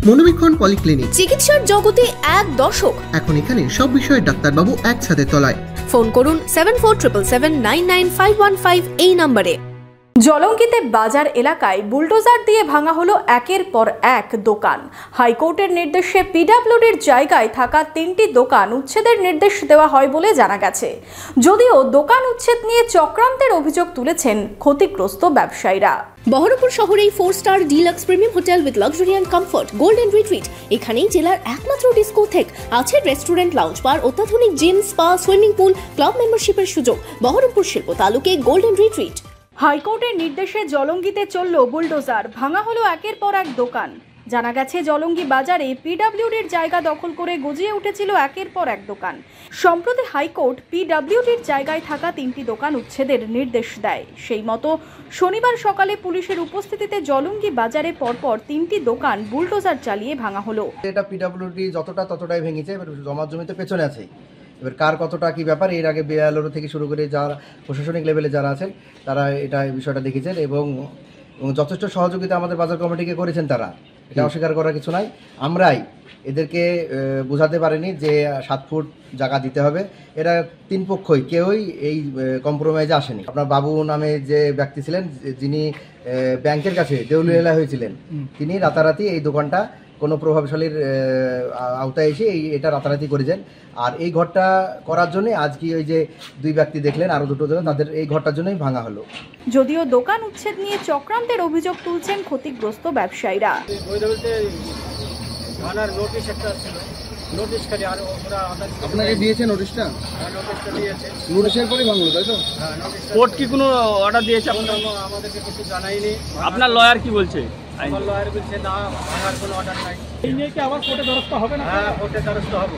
মনোবীক্ষণ polyclinic, চিকিৎসার জগতে এক দশক। এখন এখানে সব বিষয়ে ডাক্তারবাবু একসাথে তলায়। ফোন করুন 7477799515 এই নম্বরে। জলঙ্গিতে বাজার এলাকায় বুলডোজার দিয়ে ভাঙা হলো একের পর এক দোকান। হাইকোর্টের নির্দেশে পিডব্লিউডির জায়গায় থাকা 3টি দোকান উচ্ছেদের নির্দেশ দেওয়া হয় বলে জানা গেছে। যদিও দোকান উচ্ছেদ নিয়ে চক্রান্তের অভিযোগ তুলেছেন ক্ষতিগ্রস্ত ব্যবসায়ীরা। বহরমপুর শহরেই 4 star deluxe premium hotel with luxury and comfort golden retreat. এখানেই জেলার একমাত্র ডিস্কোথেক, আছে রেস্টুরেন্ট, লাউঞ্জ বার, অত্যাধুনিক gym, spa, swimming pool, club মেম্বারশিপের সুযোগ। বহরমপুর শিল্প তালুকে গোল্ডেন রিট্রিট। হাইকোর্টের নির্দেশে জলঙ্গিতে চলল বুলডোজার, ভাঙা হলো একের পর এক দোকান। জানা গেছে জলঙ্গি বাজারে পিডব্লিউডির জায়গা দখল করে গজিয়ে উঠেছিল একের পর এক দোকান। সম্প্রতি হাইকোর্ট পিডব্লিউডির জায়গায় থাকা 3টি দোকান উচ্ছেদের নির্দেশ দেয়। সেই মতো শনিবার সকালে পুলিশের উপস্থিতিতে জলঙ্গি বাজারে পরপর 3টি দোকান বুলডোজার চালিয়ে ভাঙা হলো। এটা পিডব্লিউডি যতটা ততটাই ভেঙেছে, এবার জমার জমিতে পেছনে আছে। এবার কার কতটা কি ব্যাপার, এর আগে বিএলও থেকে শুরু করে যারা প্রশাসনিক লেভেলে যারা আছেন তারা এটা বিষয়টা দেখেছেন এবং যথেষ্ট সহযোগিতা আমাদের বাজার কমিটিকে করেছেন। তারা এটা অস্বীকার করার কিছু নাই। আমরাই এদেরকে বোঝাতে পারিনি যে 7 ফুট জায়গা দিতে হবে। এরা 3 পক্ষই কেউই এই কম্প্রোমাইজে আসেনি। আপনার বাবু নামে যে ব্যক্তি ছিলেন, যিনি ব্যাংকের কাছে দেউলিয়া হয়েছিলেন, তিনি রাতারাতি এই দোকানটা কোনো প্রভাবশালীর আওতায় এসে এটা রাতারাতি করেছেন। আর এই ঘরটা করার জন্য আজকে ওই যে 2 ব্যক্তি দেখলেন, আরও 2টো দেখলেন, তাদের এই ঘরটার জন্যই ভাঙা হলো। যদিও দোকান উচ্ছেদ নিয়ে চক্রান্তের অভিযোগ তুলছেন ক্ষতিগ্রস্ত ব্যবসায়ীরা। আপনাকে দিয়েছে নোটিশটা? নোটিশটা দিয়েছে। নোটিশের পরেই ভাঙলো, তাই তো? কোর্ট কি কোনো অর্ডার দিয়েছে? আমাদেরকে কিছু জানাইনি। আপনার লয়ার কি বলছে? আমার লয়ার বলছে না, ভাঙার কোনো অর্ডার নাই। এই নিয়ে কি আবার কোর্টে দ্বারস্থ হবে না? হ্যাঁ, কোর্টে দ্বারস্থ হবে।